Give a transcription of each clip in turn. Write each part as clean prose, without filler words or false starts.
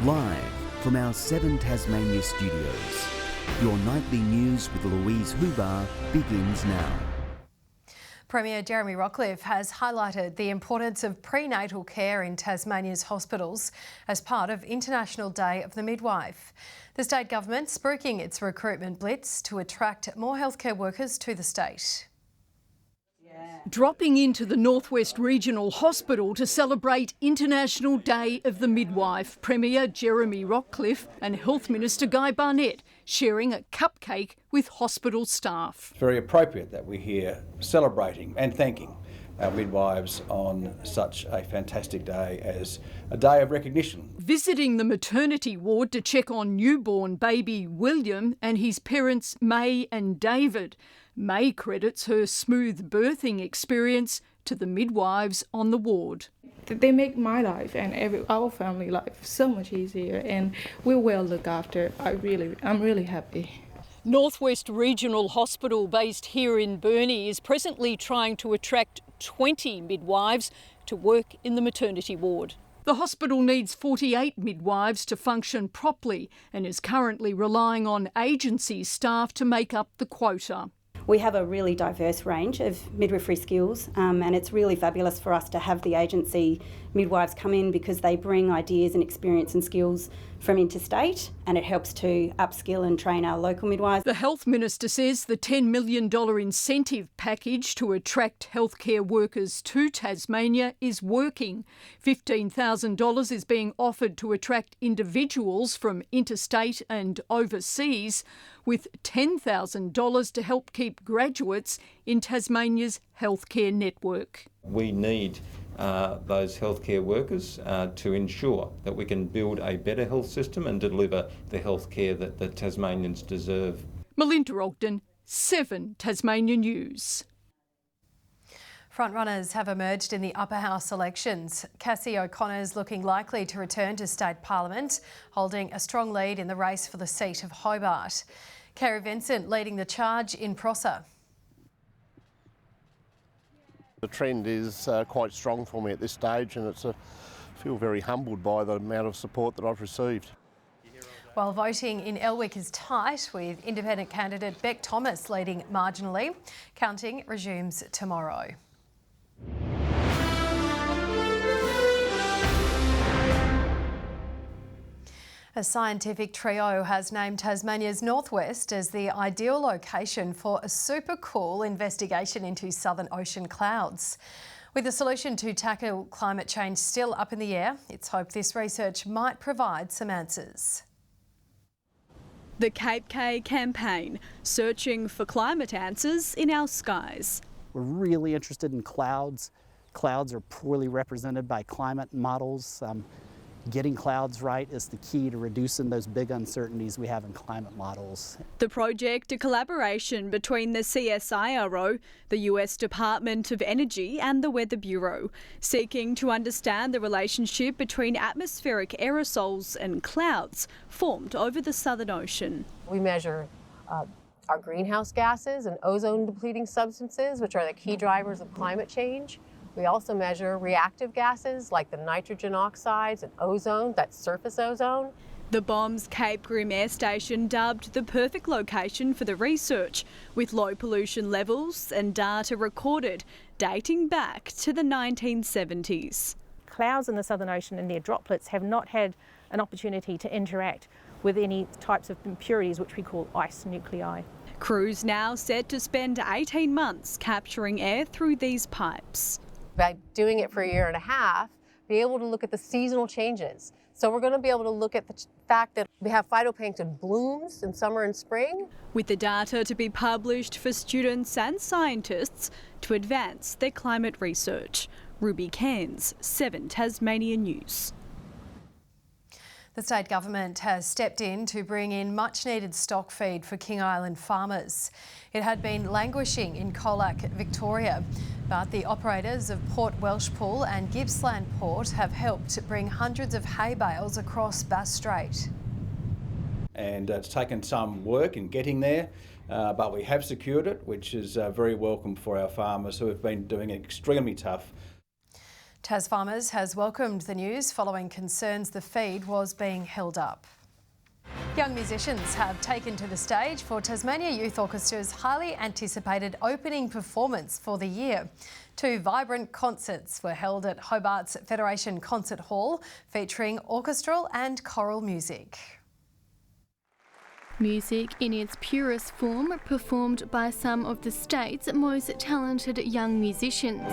Live from our 7 Tasmania studios, your nightly news with Louise Huber begins now. Premier Jeremy Rockliff has highlighted the importance of prenatal care in Tasmania's hospitals as part of International Day of the Midwife. The state government spruiking its recruitment blitz to attract more healthcare workers to the state. Dropping into the Northwest Regional Hospital to celebrate International Day of the Midwife, Premier Jeremy Rockliff and Health Minister Guy Barnett sharing a cupcake with hospital staff. It's very appropriate that we're here celebrating and thanking our midwives on such a fantastic day as a day of recognition. Visiting the maternity ward to check on newborn baby William and his parents May and David. May credits her smooth birthing experience to the midwives on the ward. They make my life and our family life so much easier, and we're well looked after. I'm really happy. Northwest Regional Hospital, based here in Burnie, is presently trying to attract 20 midwives to work in the maternity ward. The hospital needs 48 midwives to function properly and is currently relying on agency staff to make up the quota. We have a really diverse range of midwifery skills, and it's really fabulous for us to have the agency midwives come in because they bring ideas and experience and skills from interstate, and it helps to upskill and train our local midwives. The Health Minister says the $10 million incentive package to attract healthcare workers to Tasmania is working. $15,000 is being offered to attract individuals from interstate and overseas, with $10,000 to help keep graduates in Tasmania's healthcare network. We need those healthcare workers to ensure that we can build a better health system and deliver the healthcare that the Tasmanians deserve. Melinda Ogden, 7 Tasmania News. Frontrunners have emerged in the upper house elections. Cassie O'Connor's looking likely to return to state parliament, holding a strong lead in the race for the seat of Hobart. Kerry Vincent leading the charge in Prosser. The trend is quite strong for me at this stage, and I feel very humbled by the amount of support that I've received. While voting in Elwick is tight, with independent candidate Beck Thomas leading marginally, counting resumes tomorrow. A scientific trio has named Tasmania's northwest as the ideal location for a super cool investigation into southern ocean clouds. With a solution to tackle climate change still up in the air, it's hoped this research might provide some answers. The Cape K campaign, searching for climate answers in our skies. We're really interested in clouds. Clouds are poorly represented by climate models. Getting clouds right is the key to reducing those big uncertainties we have in climate models. The project, a collaboration between the CSIRO, the US Department of Energy and the Weather Bureau, seeking to understand the relationship between atmospheric aerosols and clouds formed over the Southern Ocean. We measure our greenhouse gases and ozone depleting substances, which are the key drivers of climate change. We also measure reactive gases like the nitrogen oxides and ozone, that's surface ozone. The BOM's Cape Grim Air Station dubbed the perfect location for the research, with low pollution levels and data recorded dating back to the 1970s. Clouds in the Southern Ocean and their droplets have not had an opportunity to interact with any types of impurities which we call ice nuclei. Crews now set to spend 18 months capturing air through these pipes. By doing it for a year and a half, be able to look at the seasonal changes. So we're going to be able to look at the fact that we have phytoplankton blooms in summer and spring. With the data to be published for students and scientists to advance their climate research. Ruby Cairns, 7 Tasmania News. The state government has stepped in to bring in much-needed stock feed for King Island farmers. It had been languishing in Colac, Victoria, but the operators of Port Welshpool and Gippsland Port have helped bring hundreds of hay bales across Bass Strait. And it's taken some work in getting there, but we have secured it, which is very welcome for our farmers who have been doing it extremely tough. Tasfarmers has welcomed the news following concerns the feed was being held up. Young musicians have taken to the stage for Tasmania Youth Orchestra's highly anticipated opening performance for the year. 2 vibrant concerts were held at Hobart's Federation Concert Hall, featuring orchestral and choral music. Music in its purest form, performed by some of the state's most talented young musicians.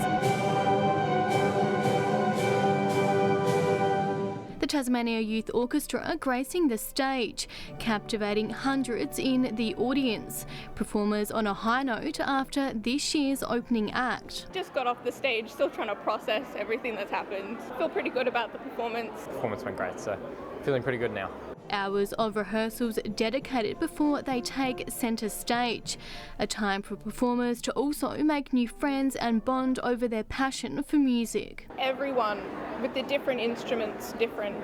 The Tasmania Youth Orchestra gracing the stage, captivating hundreds in the audience. Performers on a high note after this year's opening act. Just got off the stage, still trying to process everything that's happened. Feel pretty good about the performance. Performance went great, so feeling pretty good now. Hours of rehearsals dedicated before they take centre stage. A time for performers to also make new friends and bond over their passion for music. Everyone with the different instruments, different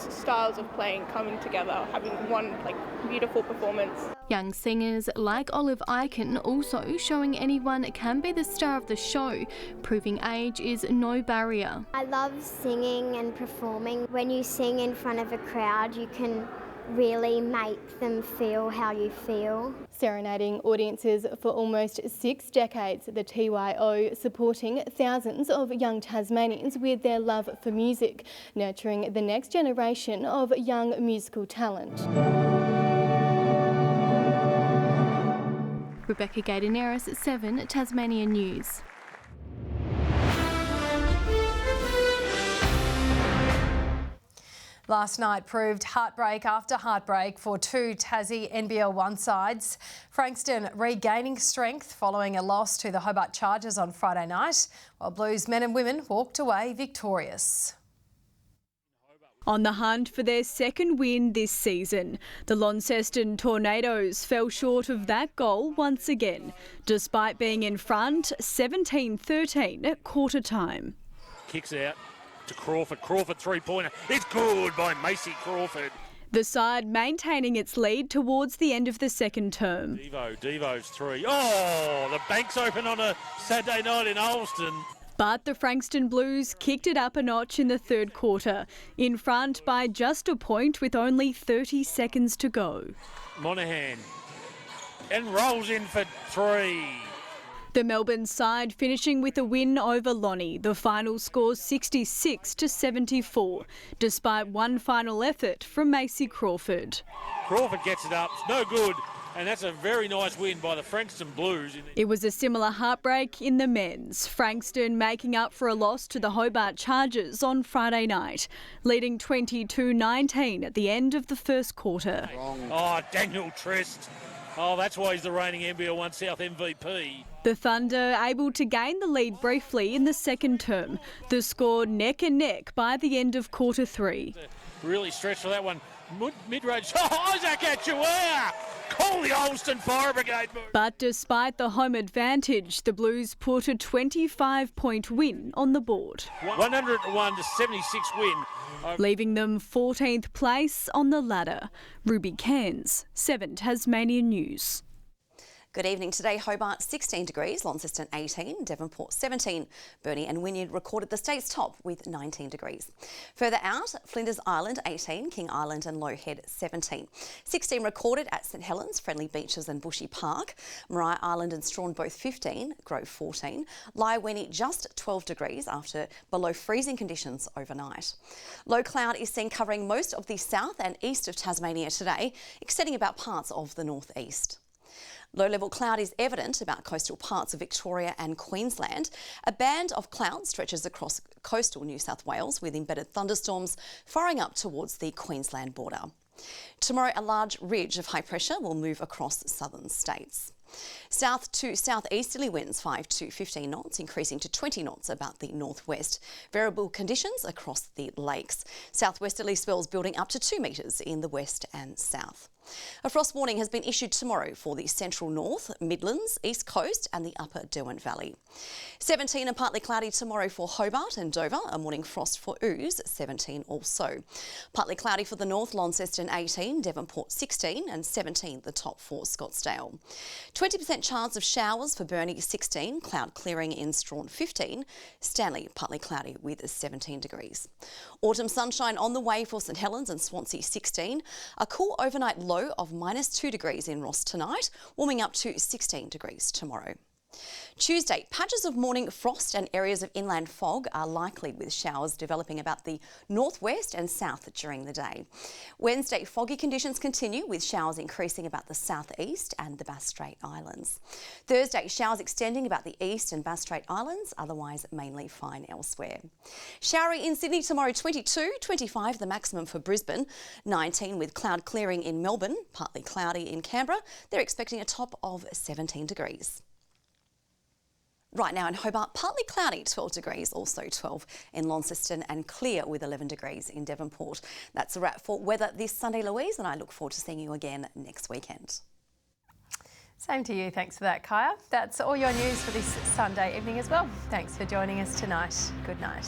styles of playing coming together, having one beautiful performance. Young singers like Olive Icon also showing anyone can be the star of the show, proving age is no barrier. I love singing and performing. When you sing in front of a crowd, you can really make them feel how you feel. Serenading audiences for almost 6 decades, the TYO supporting thousands of young Tasmanians with their love for music, nurturing the next generation of young musical talent. Rebecca Gaidaneris, 7 Tasmania News. Last night proved heartbreak after heartbreak for 2 Tassie NBL1 sides. Frankston regaining strength following a loss to the Hobart Chargers on Friday night, while Blues men and women walked away victorious. On the hunt for their second win this season, the Launceston Tornadoes fell short of that goal once again, despite being in front 17-13 at quarter time. Kicks out to Crawford. Crawford three-pointer. It's good by Macy Crawford. The side maintaining its lead towards the end of the second term. Devo's 3. Oh, the bank's open on a Saturday night in Ulston. But the Frankston Blues kicked it up a notch in the third quarter, in front by just a point with only 30 seconds to go. Monaghan and rolls in for 3. The Melbourne side finishing with a win over Lonnie. The final score 66-74, despite one final effort from Macy Crawford. Crawford gets it up, it's no good, and that's a very nice win by the Frankston Blues. It was a similar heartbreak in the men's. Frankston making up for a loss to the Hobart Chargers on Friday night, leading 22-19 at the end of the first quarter. Oh, Daniel Trist. Oh, that's why he's the reigning NBL1 South MVP. The Thunder able to gain the lead briefly in the second term. The score neck and neck by the end of quarter 3. Really stretched for that one. Mid-range. Oh, Isaac Achua! Call the Ulston Fire Brigade. But despite the home advantage, the Blues put a 25-point win on the board. 101-76 win. Leaving them 14th place on the ladder. Ruby Cairns, 7 Tasmania News. Good evening. Today, Hobart 16 degrees, Launceston 18, Devonport 17. Burnie and Wynyard recorded the state's top with 19 degrees. Further out, Flinders Island 18, King Island and Low Head 17. 16 recorded at St Helens, Friendly Beaches and Bushy Park. Maria Island and Strawn both 15, Grove 14. Lyweni just 12 degrees after below freezing conditions overnight. Low cloud is seen covering most of the south and east of Tasmania today, extending about parts of the northeast. Low-level cloud is evident about coastal parts of Victoria and Queensland. A band of cloud stretches across coastal New South Wales with embedded thunderstorms firing up towards the Queensland border. Tomorrow, a large ridge of high pressure will move across southern states. South to southeasterly winds 5 to 15 knots, increasing to 20 knots about the northwest. Variable conditions across the lakes. Southwesterly swells building up to 2 metres in the west and south. A frost warning has been issued tomorrow for the central north, Midlands, east coast and the upper Derwent Valley. 17 and partly cloudy tomorrow for Hobart and Dover, a morning frost for Ooze, 17 also. Partly cloudy for the north, Launceston 18, Devonport 16 and 17 the top for Scottsdale. 20% chance of showers for Burnie 16, cloud clearing in Strawn 15, Stanley partly cloudy with 17 degrees. Autumn sunshine on the way for St Helens and Swansea 16, a cool overnight low of -2 degrees in Ross tonight, warming up to 16 degrees tomorrow. Tuesday, patches of morning frost and areas of inland fog are likely, with showers developing about the northwest and south during the day. Wednesday, foggy conditions continue, with showers increasing about the southeast and the Bass Strait Islands. Thursday, showers extending about the east and Bass Strait Islands, otherwise mainly fine elsewhere. Showery in Sydney tomorrow, 22, 25 the maximum for Brisbane, 19 with cloud clearing in Melbourne, partly cloudy in Canberra. They're expecting a top of 17 degrees. Right now in Hobart, partly cloudy, 12 degrees, also 12 in Launceston, and clear with 11 degrees in Devonport. That's a wrap for weather this Sunday, Louise, and I look forward to seeing you again next weekend. Same to you. Thanks for that, Kaya. That's all your news for this Sunday evening as well. Thanks for joining us tonight. Good night.